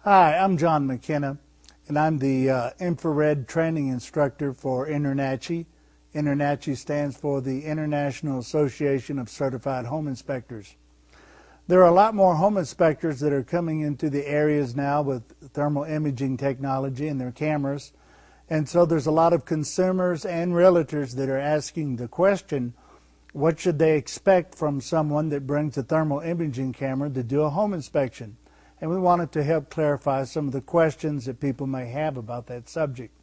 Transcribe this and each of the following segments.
Hi, I'm John McKenna, and I'm the infrared training instructor for INTRNACHI. INTRNACHI stands for the International Association of Certified Home Inspectors. There are a lot more home inspectors that are coming into the areas now with thermal imaging technology and their cameras, and so there's a lot of consumers and realtors that are asking the question, what should they expect from someone that brings a thermal imaging camera to do a home inspection? And we wanted to help clarify some of the questions that people may have about that subject.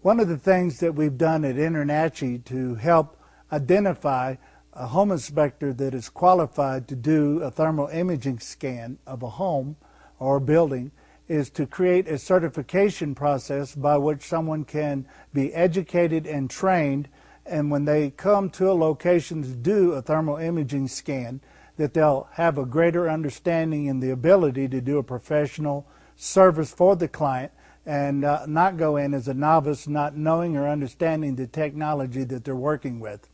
One of the things that we've done at INTRNACHI to help identify a home inspector that is qualified to do a thermal imaging scan of a home or a building is to create a certification process by which someone can be educated and trained, and when they come to a location to do a thermal imaging scan, that they'll have a greater understanding and the ability to do a professional service for the client and not go in as a novice, not knowing or understanding the technology that they're working with.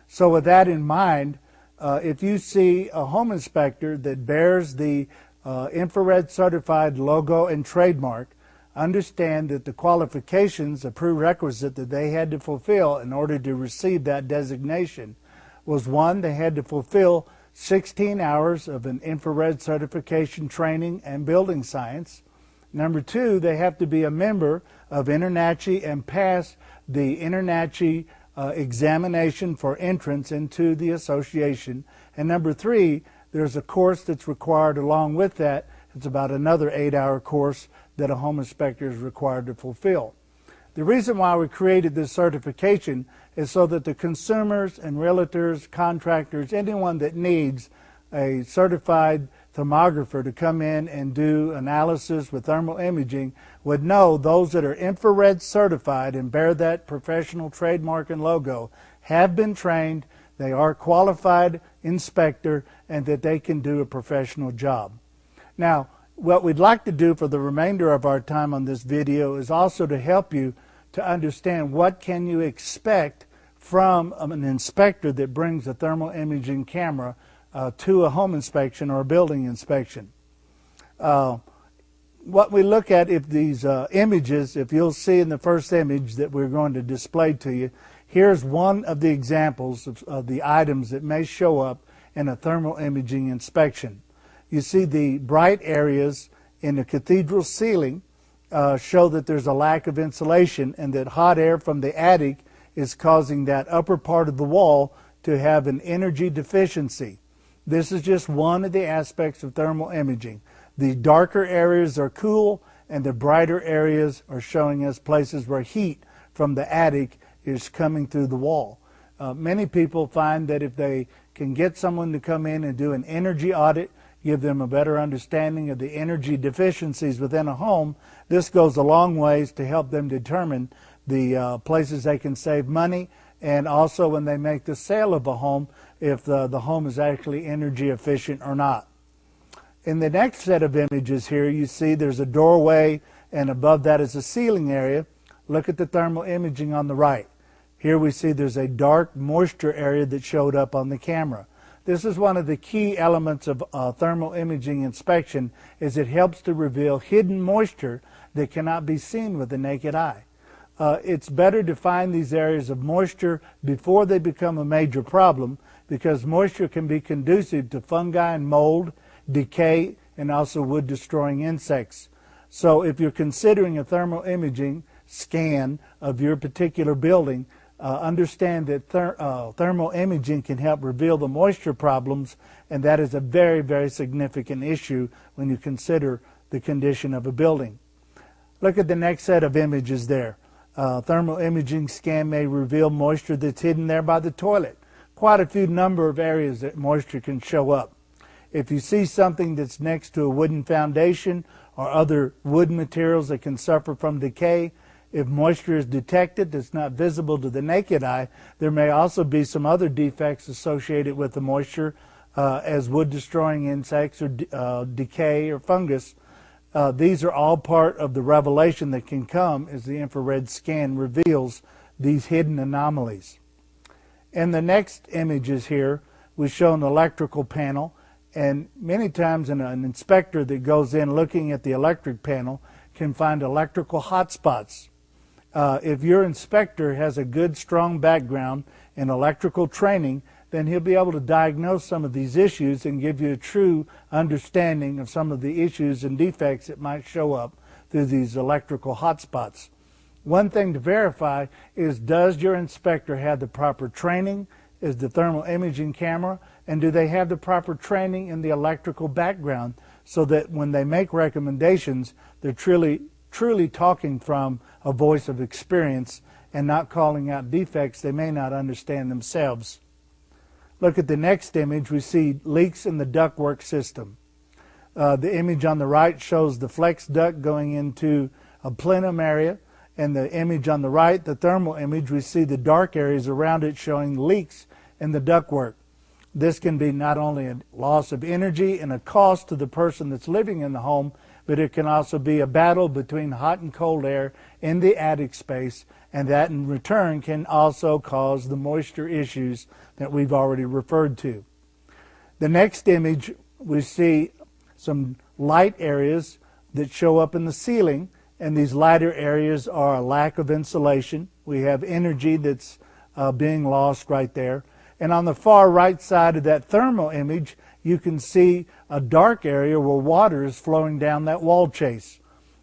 So with that in mind, if you see a home inspector that bears the infrared certified logo and trademark, understand that the qualifications, a prerequisite that they had to fulfill in order to receive that designation was, one, they had to fulfill 16 hours of an infrared certification training and building science. Number two, they have to be a member of INTRNACHI and pass the INTRNACHI examination for entrance into the association. And number three, there's a course that's required along with that. It's about another 8-hour course that a home inspector is required to fulfill. The reason why we created this certification is so that the consumers and realtors, contractors, anyone that needs a certified thermographer to come in and do analysis with thermal imaging would know those that are infrared certified and bear that professional trademark and logo have been trained, they are qualified inspector, and that they can do a professional job. Now, what we'd like to do for the remainder of our time on this video is also to help you to understand what can you expect from an inspector that brings a thermal imaging camera to a home inspection or a building inspection. What we look at, if these images, if you'll see in the first image that we're going to display to you, here's one of the examples of the items that may show up in a thermal imaging inspection. You see the bright areas in the cathedral ceiling show that there's a lack of insulation and that hot air from the attic is causing that upper part of the wall to have an energy deficiency. This is just one of the aspects of thermal imaging. The darker areas are cool and the brighter areas are showing us places where heat from the attic is coming through the wall. Many people find that if they can get someone to come in and do an energy audit, give them a better understanding of the energy deficiencies within a home, this goes a long ways to help them determine the places they can save money, and also when they make the sale of a home, if the home is actually energy efficient or not. In the next set of images here, you see there's a doorway, and above that is a ceiling area. Look at the thermal imaging on the right. Here we see there's a dark moisture area that showed up on the camera. This is one of the key elements of thermal imaging inspection, is it helps to reveal hidden moisture that cannot be seen with the naked eye. It's better to find these areas of moisture before they become a major problem, because moisture can be conducive to fungi and mold, decay, and also wood-destroying insects. So if you're considering a thermal imaging scan of your particular building, understand that thermal imaging can help reveal the moisture problems, and that is a very, very significant issue when you consider the condition of a building. Look at the next set of images there. Thermal imaging scan may reveal moisture that's hidden there by the toilet. Quite a few number of areas that moisture can show up. If you see something that's next to a wooden foundation or other wood materials that can suffer from decay, if moisture is detected that's not visible to the naked eye, there may also be some other defects associated with the moisture as wood-destroying insects or decay or fungus. These are all part of the revelation that can come as the infrared scan reveals these hidden anomalies. In the next images here, we show an electrical panel, and many times an inspector that goes in looking at the electric panel can find electrical hotspots. If your inspector has a good, strong background in electrical training, then he'll be able to diagnose some of these issues and give you a true understanding of some of the issues and defects that might show up through these electrical hotspots. One thing to verify is, does your inspector have the proper training? Is the thermal imaging camera? And do they have the proper training in the electrical background so that when they make recommendations, they're truly talking from a voice of experience and not calling out defects they may not understand themselves. Look at the next image. We see leaks in the ductwork system. The image on the right shows the flex duct going into a plenum area, and the image on the right, the thermal image, we see the dark areas around it showing leaks in the ductwork. This can be not only a loss of energy and a cost to the person that's living in the home, but it can also be a battle between hot and cold air in the attic space, and that in return can also cause the moisture issues that we've already referred to. The next image, we see some light areas that show up in the ceiling, and these lighter areas are a lack of insulation. We have energy that's being lost right there. And on the far right side of that thermal image, you can see a dark area where water is flowing down that wall chase.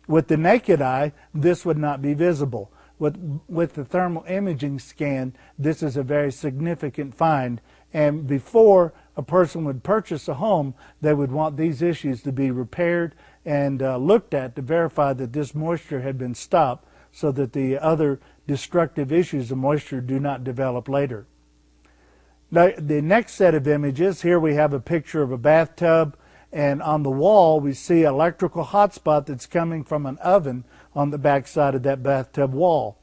With the naked eye, this would not be visible. With the thermal imaging scan, this is a very significant find. And before a person would purchase a home, they would want these issues to be repaired and looked at to verify that this moisture had been stopped so that the other destructive issues of moisture do not develop later. Now, the next set of images, here we have a picture of a bathtub, and on the wall we see an electrical hotspot that's coming from an oven on the back side of that bathtub wall.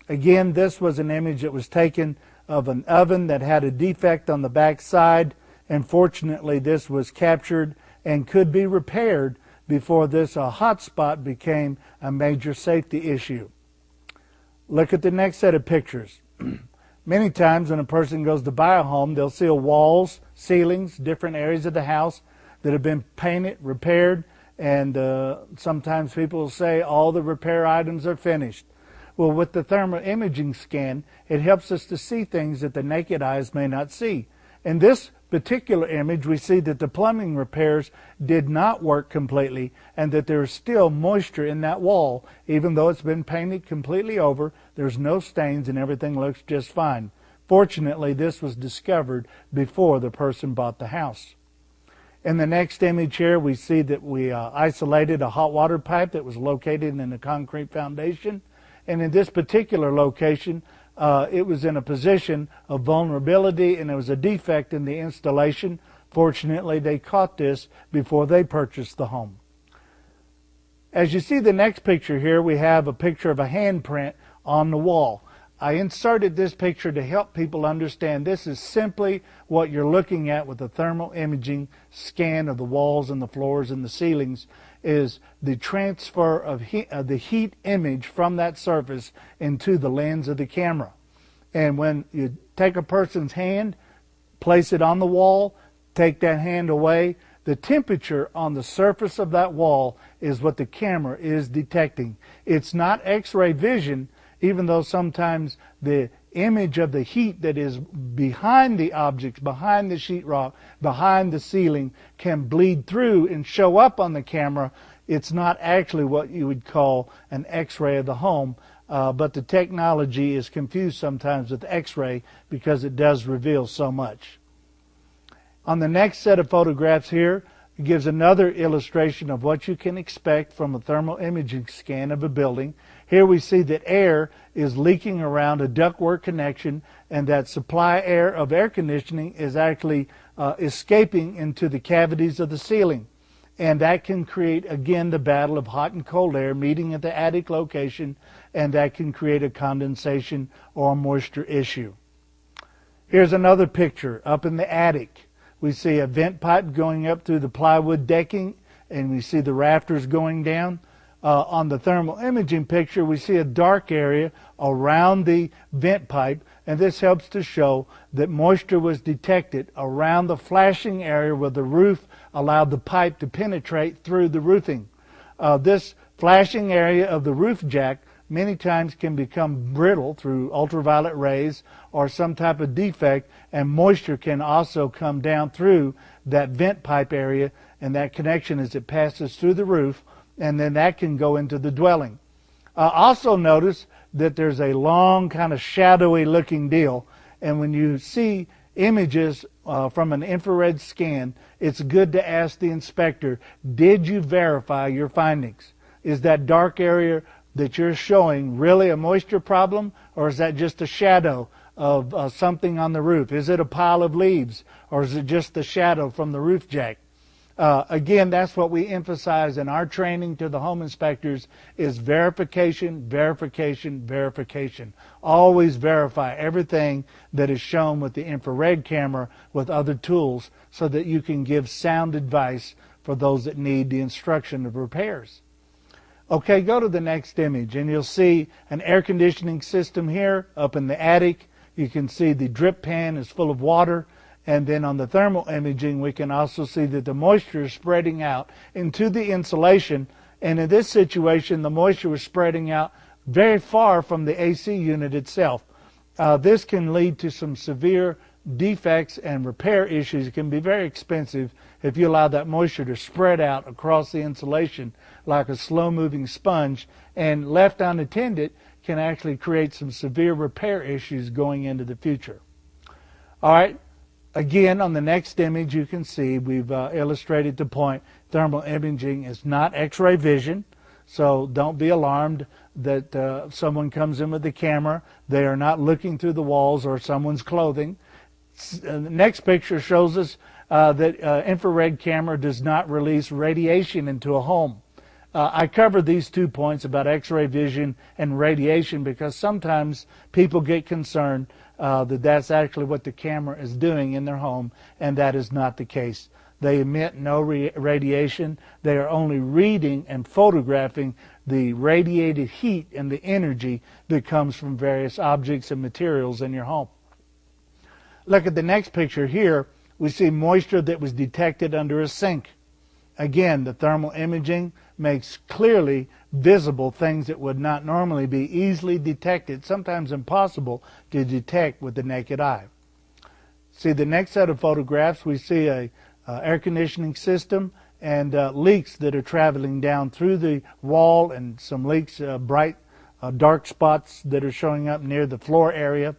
Again, this was an image that was taken of an oven that had a defect on the back side, and fortunately this was captured and could be repaired before this hotspot became a major safety issue. Look at the next set of pictures. Many times when a person goes to buy a home, they'll see walls, ceilings, different areas of the house that have been painted, repaired, and sometimes people will say all the repair items are finished. Well, with the thermal imaging scan, it helps us to see things that the naked eyes may not see. In this particular image, we see that the plumbing repairs did not work completely and that there is still moisture in that wall. Even though it's been painted completely over, there's no stains and everything looks just fine. Fortunately, this was discovered before the person bought the house. In the next image here, we see that we isolated a hot water pipe that was located in a concrete foundation. And in this particular location, it was in a position of vulnerability and there was a defect in the installation. Fortunately, they caught this before they purchased the home. As you see the next picture here, we have a picture of a handprint on the wall. I inserted this picture to help people understand this is simply what you're looking at with the thermal imaging scan of the walls and the floors and the ceilings, is the transfer of the heat image from that surface into the lens of the camera. And when you take a person's hand, place it on the wall, take that hand away, the temperature on the surface of that wall is what the camera is detecting. It's not X-ray vision, even though sometimes the image of the heat that is behind the objects, behind the sheetrock, behind the ceiling, can bleed through and show up on the camera. It's not actually what you would call an X-ray of the home, but the technology is confused sometimes with X-ray because it does reveal so much. On the next set of photographs here, it gives another illustration of what you can expect from a thermal imaging scan of a building. Here we see that air is leaking around a ductwork connection and that supply air of air conditioning is actually escaping into the cavities of the ceiling. And that can create, again, the battle of hot and cold air meeting at the attic location, and that can create a condensation or a moisture issue. Here's another picture up in the attic. We see a vent pipe going up through the plywood decking, and we see the rafters going down. On the thermal imaging picture, we see a dark area around the vent pipe, and this helps to show that moisture was detected around the flashing area where the roof allowed the pipe to penetrate through the roofing. This flashing area of the roof jack many times can become brittle through ultraviolet rays or some type of defect, and moisture can also come down through that vent pipe area and that connection as it passes through the roof, and then that can go into the dwelling. Also notice that there's a long kind of shadowy looking deal, and when you see images from an infrared scan, it's good to ask the inspector, did you verify your findings? Is that dark area that you're showing really a moisture problem, or is that just a shadow of something on the roof? Is it a pile of leaves, or is it just the shadow from the roof jack? Again, that's what we emphasize in our training to the home inspectors is verification, verification, verification. Always verify everything that is shown with the infrared camera with other tools so that you can give sound advice for those that need the instruction of repairs. Okay, go to the next image and you'll see an air conditioning system here up in the attic. You can see the drip pan is full of water. And then on the thermal imaging, we can also see that the moisture is spreading out into the insulation. And in this situation, the moisture was spreading out very far from the AC unit itself. This can lead to some severe defects and repair issues. It can be very expensive if you allow that moisture to spread out across the insulation like a slow-moving sponge, and left unattended can actually create some severe repair issues going into the future. All right. Again, on the next image, you can see we've illustrated the point. Thermal imaging is not X-ray vision, so don't be alarmed that someone comes in with the camera. They are not looking through the walls or someone's clothing. The next picture shows us that infrared camera does not release radiation into a home. I covered these 2 points about X-ray vision and radiation because sometimes people get concerned that that's actually what the camera is doing in their home, and that is not the case. They emit no radiation. They are only reading and photographing the radiated heat and the energy that comes from various objects and materials in your home. Look at the next picture here. We see moisture that was detected under a sink. Again, the thermal imaging makes clearly visible things that would not normally be easily detected, sometimes impossible to detect with the naked eye. See the next set of photographs, we see a air conditioning system and leaks that are traveling down through the wall, and some leaks, bright dark spots that are showing up near the floor area.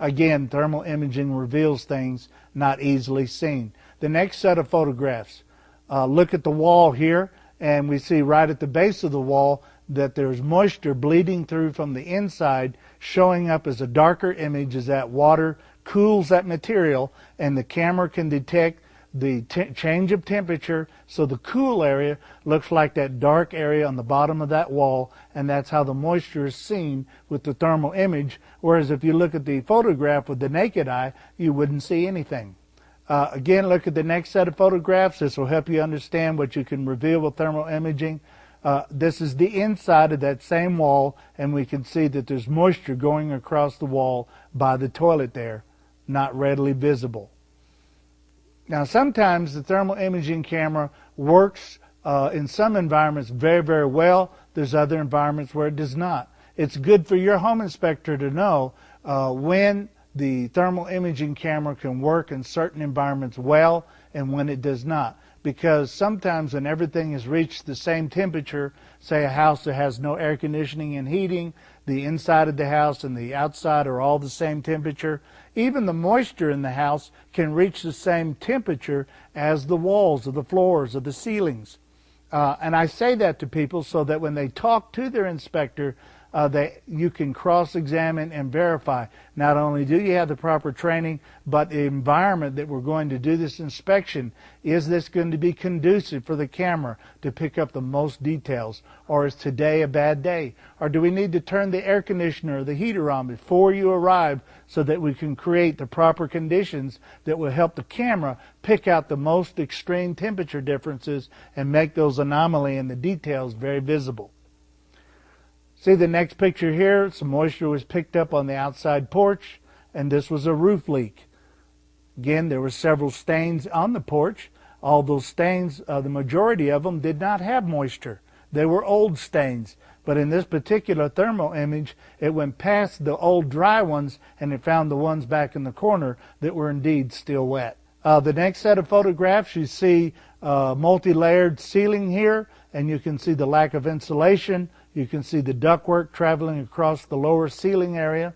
Again, thermal imaging reveals things not easily seen. The next set of photographs, look at the wall here, and we see right at the base of the wall that there's moisture bleeding through from the inside, showing up as a darker image as that water cools that material, and the camera can detect the change of temperature, so the cool area looks like that dark area on the bottom of that wall, and that's how the moisture is seen with the thermal image, whereas if you look at the photograph with the naked eye, you wouldn't see anything. Again, look at the next set of photographs. This will help you understand what you can reveal with thermal imaging. This is the inside of that same wall, and we can see that there's moisture going across the wall by the toilet there, not readily visible. Now, sometimes the thermal imaging camera works in some environments very, very well. There's other environments where it does not. It's good for your home inspector to know when the thermal imaging camera can work in certain environments well and when it does not. Because sometimes when everything has reached the same temperature, say a house that has no air conditioning and heating, the inside of the house and the outside are all the same temperature, even the moisture in the house can reach the same temperature as the walls or the floors or the ceilings. And I say that to people so that when they talk to their inspector, that you can cross-examine and verify. Not only do you have the proper training, but the environment that we're going to do this inspection, is this going to be conducive for the camera to pick up the most details? Or is today a bad day? Or do we need to turn the air conditioner or the heater on before you arrive so that we can create the proper conditions that will help the camera pick out the most extreme temperature differences and make those anomalies and the details very visible? See the next picture here, some moisture was picked up on the outside porch, and this was a roof leak. Again, there were several stains on the porch. All those stains, the majority of them did not have moisture. They were old stains. But in this particular thermal image, it went past the old dry ones, and it found the ones back in the corner that were indeed still wet. The next set of photographs, you see multi-layered ceiling here, and you can see the lack of insulation. You can see the ductwork traveling across the lower ceiling area.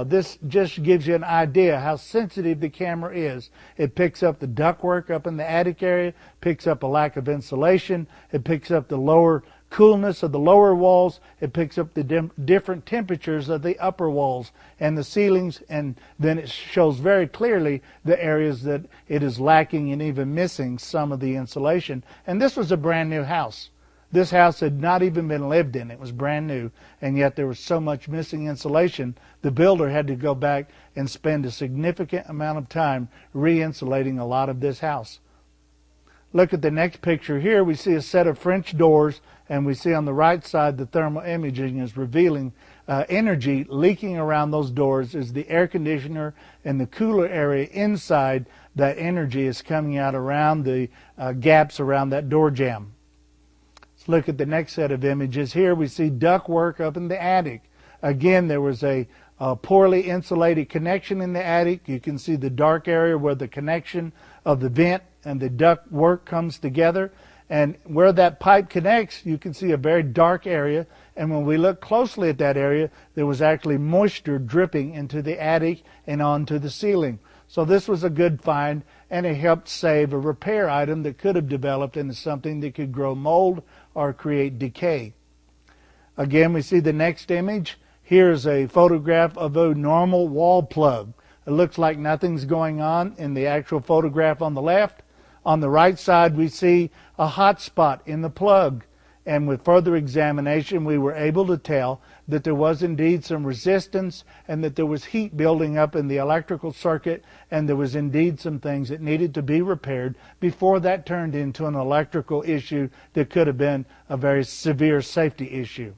This just gives you an idea how sensitive the camera is. It picks up the ductwork up in the attic area, picks up a lack of insulation, it picks up the lower coolness of the lower walls, it picks up the different temperatures of the upper walls and the ceilings, and then it shows very clearly the areas that it is lacking and even missing some of the insulation. And this was a brand new house. This house had not even been lived in. It was brand new, and yet there was so much missing insulation, the builder had to go back and spend a significant amount of time re-insulating a lot of this house. Look at the next picture here. We see a set of French doors, and we see on the right side the thermal imaging is revealing energy leaking around those doors as the air conditioner and the cooler area inside. That energy is coming out around the gaps around that door jamb. Let's look at the next set of images. Here we see ductwork up in the attic. Again, there was a poorly insulated connection in the attic. You can see the dark area where the connection of the vent and the duct work comes together. And where that pipe connects, you can see a very dark area. And when we look closely at that area, there was actually moisture dripping into the attic and onto the ceiling. So this was a good find, and it helped save a repair item that could have developed into something that could grow mold or create decay. Again, we see the next image. Here's a photograph of a normal wall plug. It looks like nothing's going on in the actual photograph on the left. On the right side, we see a hot spot in the plug. And with further examination, we were able to tell that there was indeed some resistance and that there was heat building up in the electrical circuit, and there was indeed some things that needed to be repaired before that turned into an electrical issue that could have been a very severe safety issue.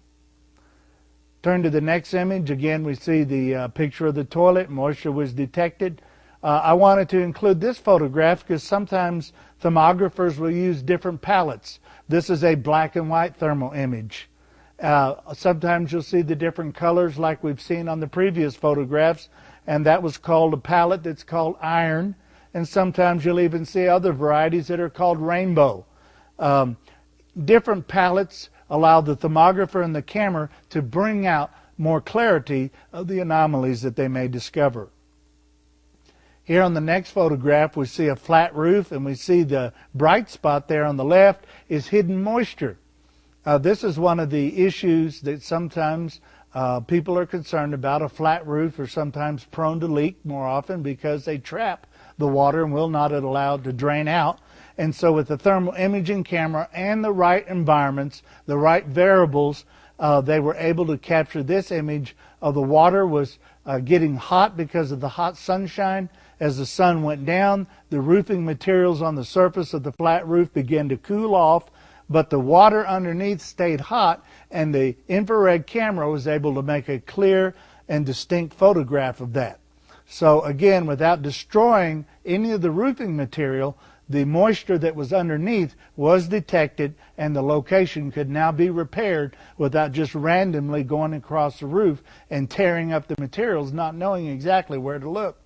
Turn to the next image. Again, we see the picture of the toilet. Moisture was detected. I wanted to include this photograph because sometimes thermographers will use different palettes. This is a black and white thermal image. Sometimes you'll see the different colors like we've seen on the previous photographs, and that was called a palette that's called iron. And sometimes you'll even see other varieties that are called rainbow. Different palettes allow the thermographer and the camera to bring out more clarity of the anomalies that they may discover. Here on the next photograph, we see a flat roof, and we see the bright spot there on the left is hidden moisture. This is one of the issues that sometimes people are concerned about. A flat roof are sometimes prone to leak more often because they trap the water and will not allow it to drain out. And so with the thermal imaging camera and the right environments, the right variables, they were able to capture this image of the water was getting hot because of the hot sunshine. As the sun went down, the roofing materials on the surface of the flat roof began to cool off, but the water underneath stayed hot, and the infrared camera was able to make a clear and distinct photograph of that. So again, without destroying any of the roofing material, the moisture that was underneath was detected, and the location could now be repaired without just randomly going across the roof and tearing up the materials, not knowing exactly where to look.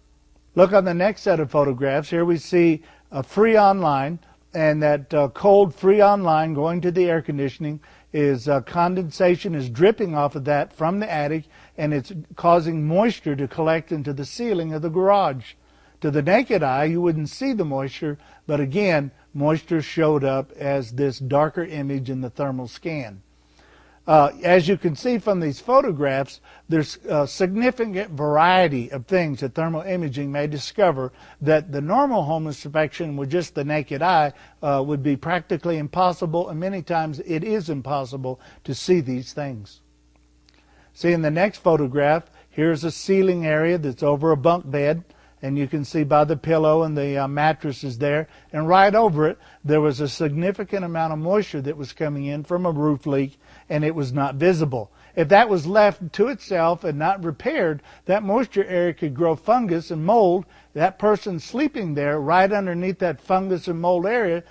Look on the next set of photographs. Here we see a Freon line, and that cold Freon line going to the air conditioning is condensation is dripping off of that from the attic, and it's causing moisture to collect into the ceiling of the garage. To the naked eye, you wouldn't see the moisture, but again, moisture showed up as this darker image in the thermal scan. As you can see from these photographs, there's a significant variety of things that thermal imaging may discover that the normal home inspection with just the naked eye would be practically impossible, and many times it is impossible to see these things. See, in the next photograph, here's a ceiling area that's over a bunk bed, and you can see by the pillow and the mattresses there, and right over it there was a significant amount of moisture that was coming in from a roof leak, and it was not visible. If that was left to itself and not repaired, that moisture area could grow fungus and mold. That person sleeping there right underneath that fungus and mold area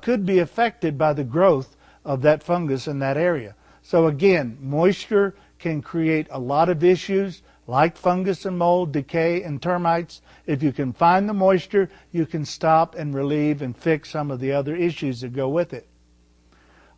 could be affected by the growth of that fungus in that area. So again, moisture can create a lot of issues like fungus and mold, decay, and termites. If you can find the moisture, you can stop and relieve and fix some of the other issues that go with it.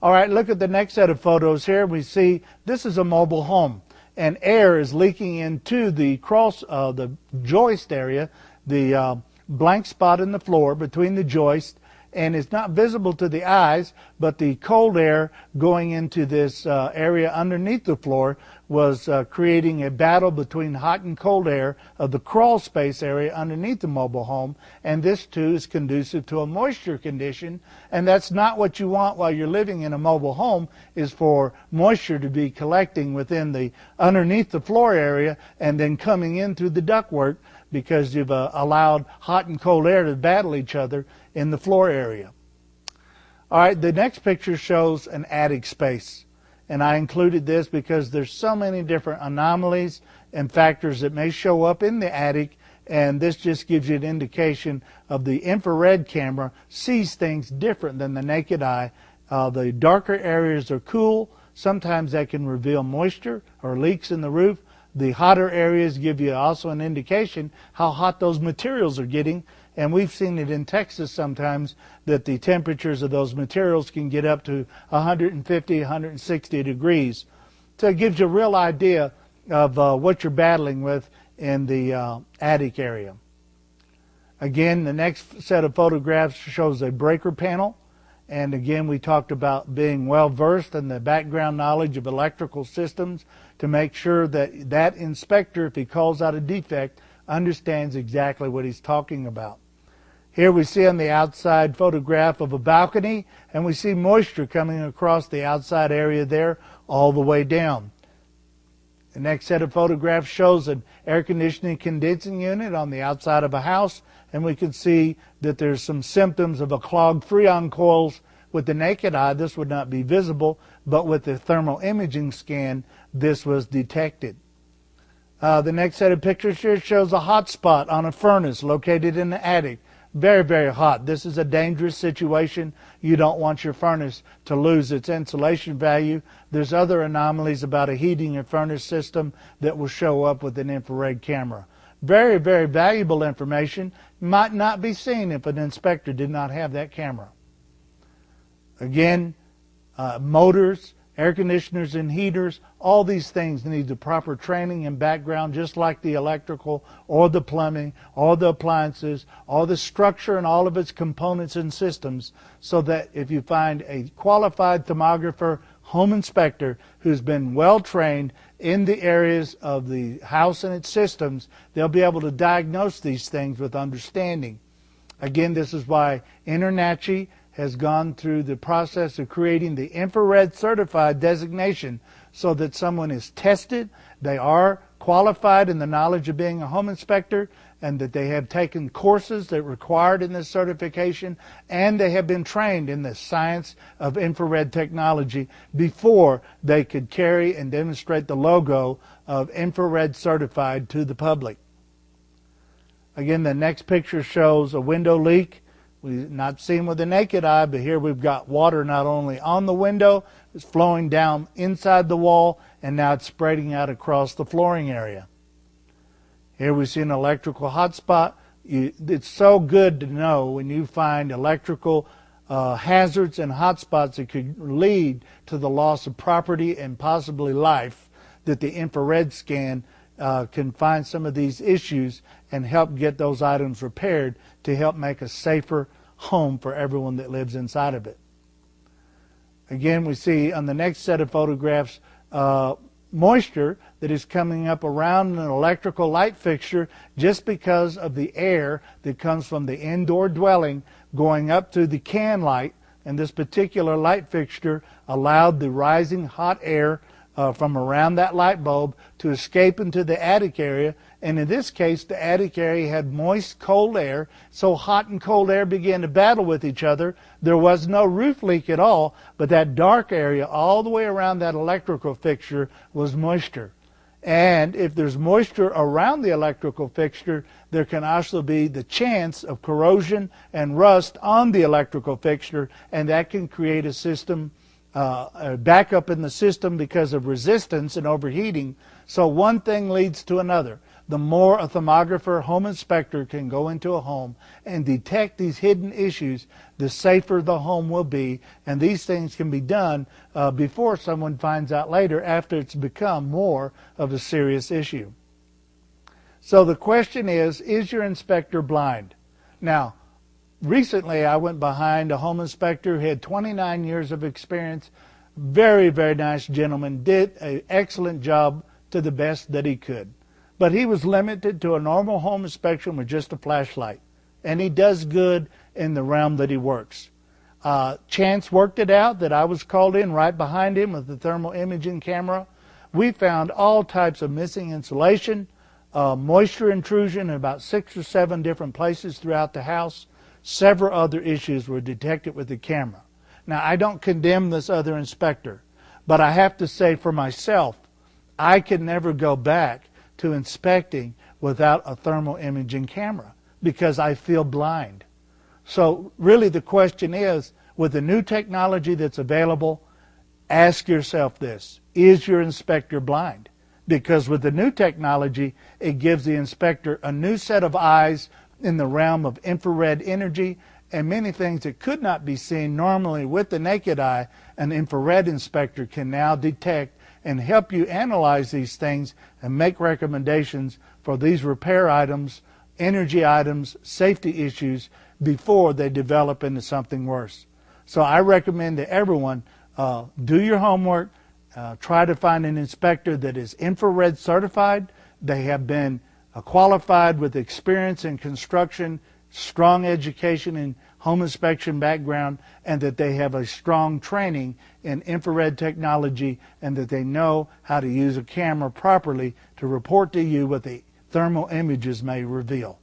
All right, look at the next set of photos here. We see this is a mobile home, and air is leaking into the the joist area, the blank spot in the floor between the joist, and it's not visible to the eyes, but the cold air going into this area underneath the floor was creating a battle between hot and cold air of the crawl space area underneath the mobile home, and this too is conducive to a moisture condition, and that's not what you want while you're living in a mobile home, is for moisture to be collecting within the underneath the floor area and then coming in through the ductwork, because you've allowed hot and cold air to battle each other in the floor area. All right, the next picture shows an attic space. And I included this because there's so many different anomalies and factors that may show up in the attic, and this just gives you an indication of the infrared camera sees things different than the naked eye. The darker areas are cool. Sometimes that can reveal moisture or leaks in the roof. The hotter areas give you also an indication how hot those materials are getting, and we've seen it in Texas sometimes that the temperatures of those materials can get up to 150, 160 degrees. So it gives you a real idea of what you're battling with in the attic area. Again, the next set of photographs shows a breaker panel. And again, we talked about being well versed in the background knowledge of electrical systems to make sure that that inspector, if he calls out a defect, understands exactly what he's talking about. Here we see on the outside photograph of a balcony, and we see moisture coming across the outside area there all the way down. The next set of photographs shows an air conditioning condensing unit on the outside of a house, and we can see that there's some symptoms of a clogged freon coils. With the naked eye, this would not be visible, but with the thermal imaging scan, this was detected. The next set of pictures here shows a hot spot on a furnace located in the attic. Very, very hot. This is a dangerous situation. You don't want your furnace to lose its insulation value. There's other anomalies about a heating and furnace system that will show up with an infrared camera. Very, very valuable information. Might not be seen if an inspector did not have that camera. Again, motors, air conditioners and heaters, all these things need the proper training and background, just like the electrical or the plumbing or the appliances or the structure and all of its components and systems, so that if you find a qualified thermographer, home inspector who's been well trained in the areas of the house and its systems, they'll be able to diagnose these things with understanding. Again, this is why InterNACHI has gone through the process of creating the infrared certified designation, so that someone is tested, they are qualified in the knowledge of being a home inspector, and that they have taken courses that are required in this certification, and they have been trained in the science of infrared technology before they could carry and demonstrate the logo of infrared certified to the public. Again, the next picture shows a window leak. We've not seen with the naked eye, but here we've got water not only on the window, it's flowing down inside the wall, and now it's spreading out across the flooring area. Here we see an electrical hotspot. It's so good to know when you find electrical hazards and hotspots that could lead to the loss of property and possibly life, that the infrared scan can find some of these issues and help get those items repaired to help make a safer home for everyone that lives inside of it. Again, we see on the next set of photographs moisture that is coming up around an electrical light fixture just because of the air that comes from the indoor dwelling going up to the can light, and this particular light fixture allowed the rising hot air from around that light bulb to escape into the attic area, and in this case the attic area had moist cold air, so hot and cold air began to battle with each other. There was no roof leak at all, but that dark area all the way around that electrical fixture was moisture. And if there's moisture around the electrical fixture, there can also be the chance of corrosion and rust on the electrical fixture, and that can create a system backup in the system because of resistance and overheating. So one thing leads to another. The more a thermographer home inspector can go into a home and detect these hidden issues, the safer the home will be, and these things can be done before someone finds out later, after it's become more of a serious issue. So the question is your inspector blind? Now, recently I went behind a home inspector who had 29 years of experience, very, very nice gentleman, did an excellent job to the best that he could. But he was limited to a normal home inspection with just a flashlight. And he does good in the realm that he works. Chance worked it out that I was called in right behind him with the thermal imaging camera. We found all types of missing insulation, moisture intrusion in about 6 or 7 different places throughout the house. Several other issues were detected with the camera. Now, I don't condemn this other inspector, but I have to say for myself, I can never go back to inspecting without a thermal imaging camera because I feel blind. So really the question is, with the new technology that's available, ask yourself this: is your inspector blind? Because with the new technology, it gives the inspector a new set of eyes in the realm of infrared energy, and many things that could not be seen normally with the naked eye, an infrared inspector can now detect and help you analyze these things and make recommendations for these repair items, energy items, safety issues before they develop into something worse. So I recommend to everyone, do your homework, try to find an inspector that is infrared certified. They have been qualified with experience in construction, strong education in home inspection background, and that they have a strong training in infrared technology, and that they know how to use a camera properly to report to you what the thermal images may reveal.